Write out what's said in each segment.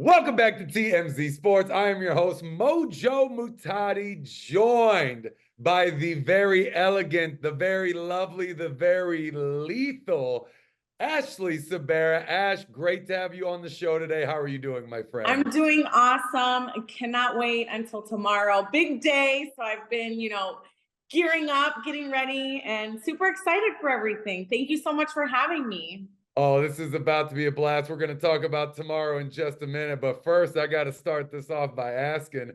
Welcome back to TMZ Sports. I am your host, Mojo Muhtadi, joined by the very elegant, the very lovely, the very lethal Ashley Sebera. Ash, great to have you on the show today. How are you doing, my friend? I'm doing awesome. Cannot wait until tomorrow. Big day. So I've been, gearing up, getting ready, and super excited for everything. Thank you so much for having me. Oh, this is about to be a blast. We're going to talk about tomorrow in just a minute. But first, I got to start this off by asking,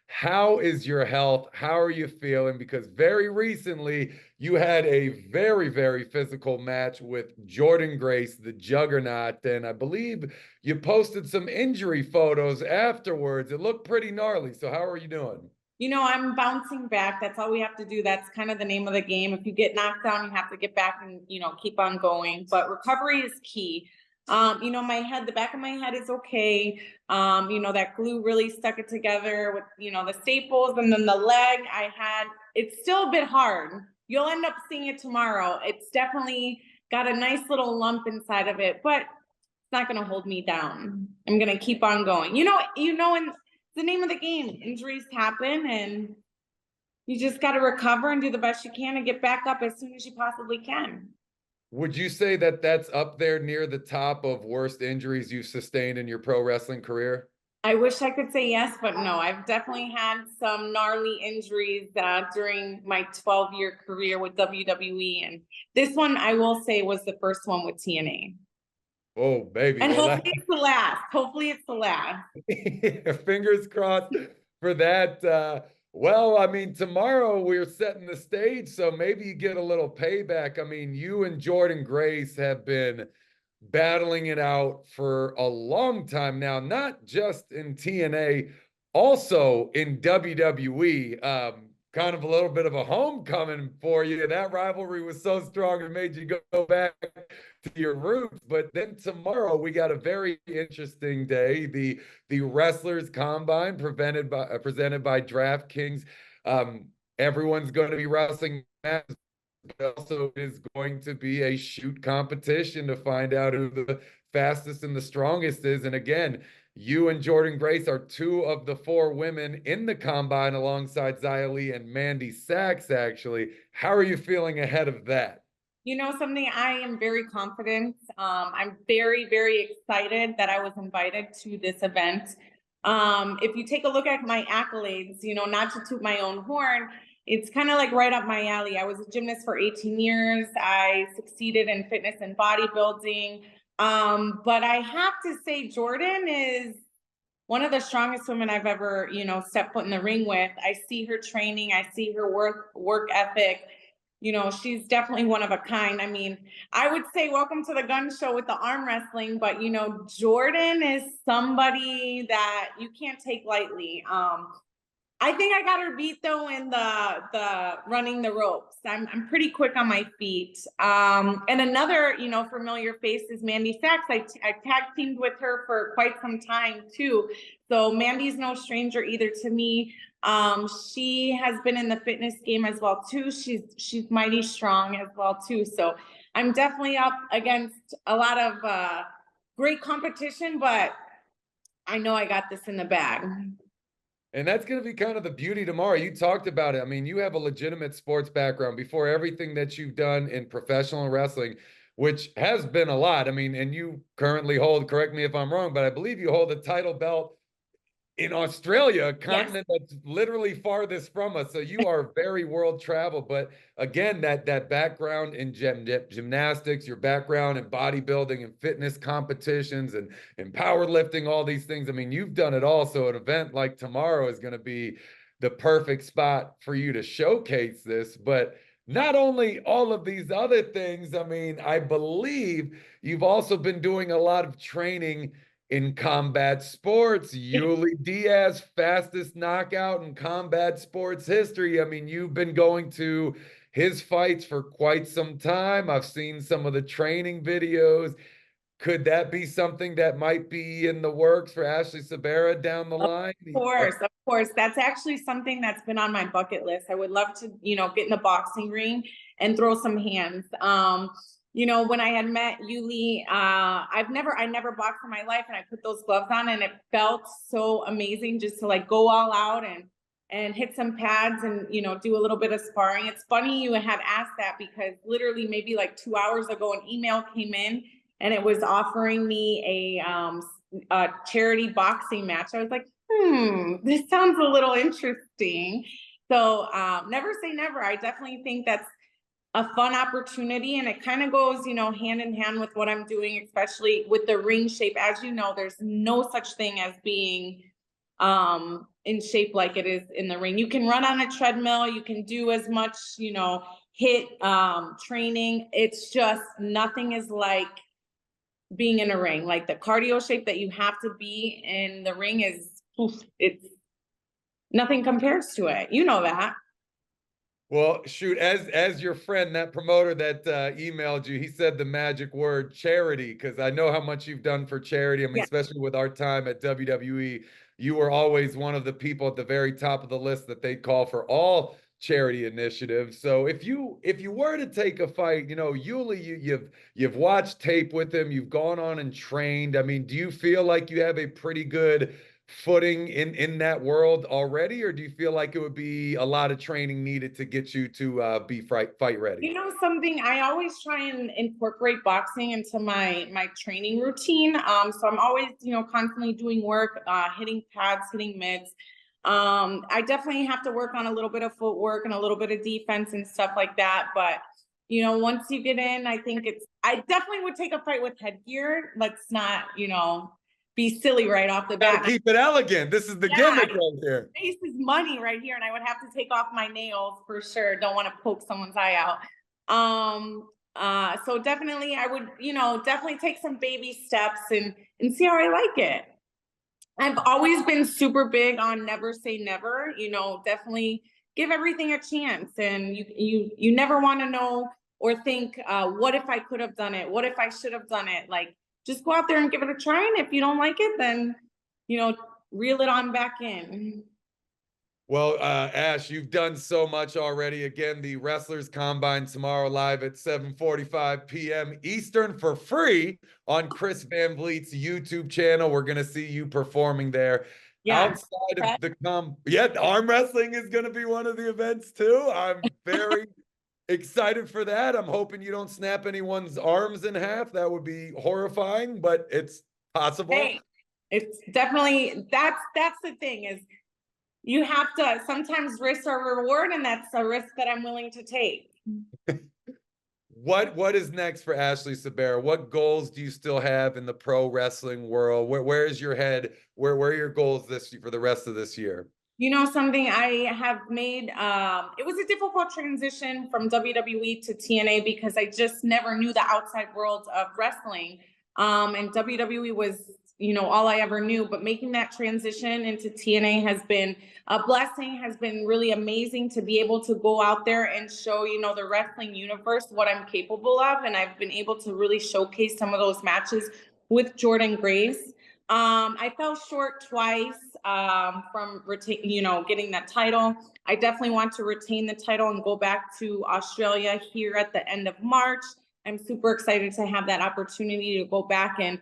how is your health? How are you feeling? Because very recently, you had a very, very physical match with Jordynne Grace, the Juggernaut. And I believe you posted some injury photos afterwards. It looked pretty gnarly. So how are you doing? I'm bouncing back. That's all we have to do. That's kind of the name of the game. If you get knocked down, you have to get back and, keep on going. But recovery is key. My head, the back of my head is okay. That glue really stuck it together with, the staples, and then the leg I had, it's still a bit hard. You'll end up seeing it tomorrow. It's definitely got a nice little lump inside of it, but it's not going to hold me down. I'm going to keep on going. And the name of the game. Injuries happen, and you just got to recover and do the best you can and get back up as soon as you possibly can. Would you say that that's up there near the top of worst injuries you've sustained in your pro wrestling career? I wish I could say yes, but no. I've definitely had some gnarly injuries during my 12-year career with WWE, and this one, I will say, was the first one with TNA. Oh, baby. And hopefully it's the last. Hopefully it's the last. Fingers crossed for that. Tomorrow we're setting the stage, so maybe you get a little payback. You and Jordynne Grace have been battling it out for a long time now, not just in TNA, also in WWE. Kind of a little bit of a homecoming for you. That rivalry was so strong it made you go back to your roots. But then tomorrow we got a very interesting day. The Wrestlers Combine presented by DraftKings. Everyone's going to be wrestling, but also is going to be a shoot competition to find out who the fastest and the strongest is. And again, you and Jordynne Grace are two of the four women in the combine alongside Xia Lee and Mandy Sacs, actually. How are you feeling ahead of that? Something, I am very confident. I'm very, very excited that I was invited to this event. If you take a look at my accolades, not to toot my own horn, it's kind of like right up my alley. I was a gymnast for 18 years. I succeeded in fitness and bodybuilding. But I have to say, Jordynne is one of the strongest women I've ever, stepped foot in the ring with. I see her training. I see her work ethic. She's definitely one of a kind. I would say welcome to the gun show with the arm wrestling, but, Jordynne is somebody that you can't take lightly. I think I got her beat though in the running the ropes. I'm pretty quick on my feet. And another, familiar face is Mandy Sacs. I tag teamed with her for quite some time too. So Mandy's no stranger either to me. She has been in the fitness game as well too. She's mighty strong as well too. So I'm definitely up against a lot of great competition, but I know I got this in the bag. And that's going to be kind of the beauty tomorrow. You talked about it. You have a legitimate sports background before everything that you've done in professional wrestling, which has been a lot. And you currently hold, correct me if I'm wrong, but I believe you hold a title belt in Australia, a continent that's literally farthest from us. So you are very world traveled. But again, that background in gymnastics, your background in bodybuilding and fitness competitions and powerlifting, all these things. You've done it all. So an event like tomorrow is going to be the perfect spot for you to showcase this. But not only all of these other things, I believe you've also been doing a lot of training in combat sports. Yuli Diaz, fastest knockout in combat sports history. You've been going to his fights for quite some time. I've seen some of the training videos. Could that be something that might be in the works for Ashley Sebera down the line? Of course. That's actually something that's been on my bucket list. I would love to, get in the boxing ring and throw some hands. you know, when I had met Xia Lee, I never boxed in my life, and I put those gloves on, and it felt so amazing just to like go all out and hit some pads and, you know, do a little bit of sparring. It's funny you have asked that, because literally maybe like 2 hours ago, an email came in and it was offering me a charity boxing match. I was like, this sounds a little interesting. So never say never. I definitely think that's a fun opportunity, and it kind of goes, you know, hand in hand with what I'm doing, especially with the ring shape. As you know, there's no such thing as being in shape like it is in the ring. You can run on a treadmill, you can do as much, you know, hit training. It's just nothing is like being in a ring. Like the cardio shape that you have to be in the ring is, it's nothing compares to it. You know that. Well, shoot, as your friend, that promoter that emailed you, he said the magic word charity, because I know how much you've done for charity. I mean, Yeah. especially with our time at WWE, you were always one of the people at the very top of the list that they call for all charity initiatives. So if you were to take a fight, you know, Yuli, you've watched tape with him, you've gone on and trained. I mean, do you feel like you have a pretty good footing in that world already, or do you feel like it would be a lot of training needed to get you to be fight ready? You know something, I always try and incorporate boxing into my training routine. So I'm always, you know, constantly doing work, hitting pads, hitting mitts. I definitely have to work on a little bit of footwork and a little bit of defense and stuff like that. But you know, once you get in, I think I definitely would take a fight with headgear. Let's not, you know, be silly right off the Got bat. to keep it elegant. This is the Yeah, gimmick right here. face is money right here, and I would have to take off my nails for sure. Don't want to poke someone's eye out. So definitely I would, you know, definitely take some baby steps and see how I like it. I've always been super big on never say never, you know, definitely give everything a chance. And you never want to know or think, what if I could have done it? What if I should have done it? Like, just go out there and give it a try. And if you don't like it, then, you know, reel it on back in. Well, Ash, you've done so much already. Again, the Wrestlers Combine tomorrow live at 7:45 p.m. Eastern for free on Chris Van Vliet's YouTube channel. We're going to see you performing there. Yeah. Outside of the arm wrestling is going to be one of the events too. I'm very excited for that. I'm hoping you don't snap anyone's arms in half. That would be horrifying, but it's possible. Hey, it's definitely, that's the thing, is you have to sometimes risk a reward, and that's a risk that I'm willing to take. What is next for Ashley Sebera? What goals do you still have in the pro wrestling world? Where is your head? Where are your goals for the rest of this year? You know something, I have made, it was a difficult transition from WWE to TNA, because I just never knew the outside world of wrestling. And WWE was, you know, all I ever knew. But making that transition into TNA has been a blessing, has been really amazing to be able to go out there and show, you know, the wrestling universe what I'm capable of. And I've been able to really showcase some of those matches with Jordynne Grace. I fell short twice from getting that title. I definitely want to retain the title and go back to Australia here at the end of March. I'm super excited to have that opportunity to go back and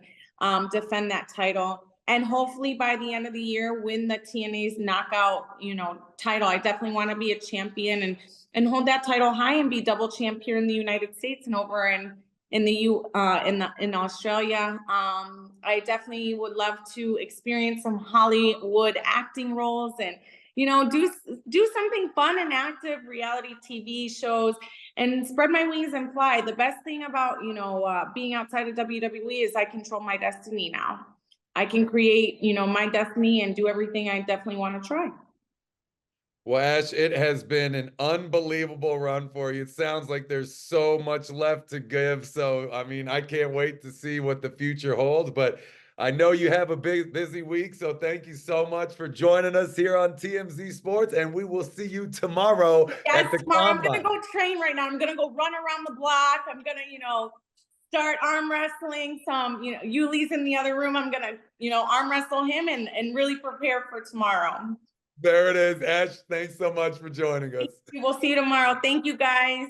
defend that title, and hopefully by the end of the year win the TNA's knockout, you know, title. I definitely want to be a champion and hold that title high and be double champ here in the United States and over in Australia. I definitely would love to experience some Hollywood acting roles, and you know, do something fun and active, reality TV shows, and spread my wings and fly. The best thing about, you know, being outside of WWE is I control my destiny now. I can create, you know, my destiny and do everything I definitely want to try. Well, Ash, it has been an unbelievable run for you. It sounds like there's so much left to give. So, I mean, I can't wait to see what the future holds. But I know you have a big, busy week. So, thank you so much for joining us here on TMZ Sports. And we will see you tomorrow at the tomorrow Combine. I'm going to go train right now. I'm going to go run around the block. I'm going to, you know, start arm wrestling some, you know, Yuli's in the other room. I'm going to, you know, arm wrestle him and really prepare for tomorrow. There it is. Ash, thanks so much for joining us. We'll see you tomorrow. Thank you, guys.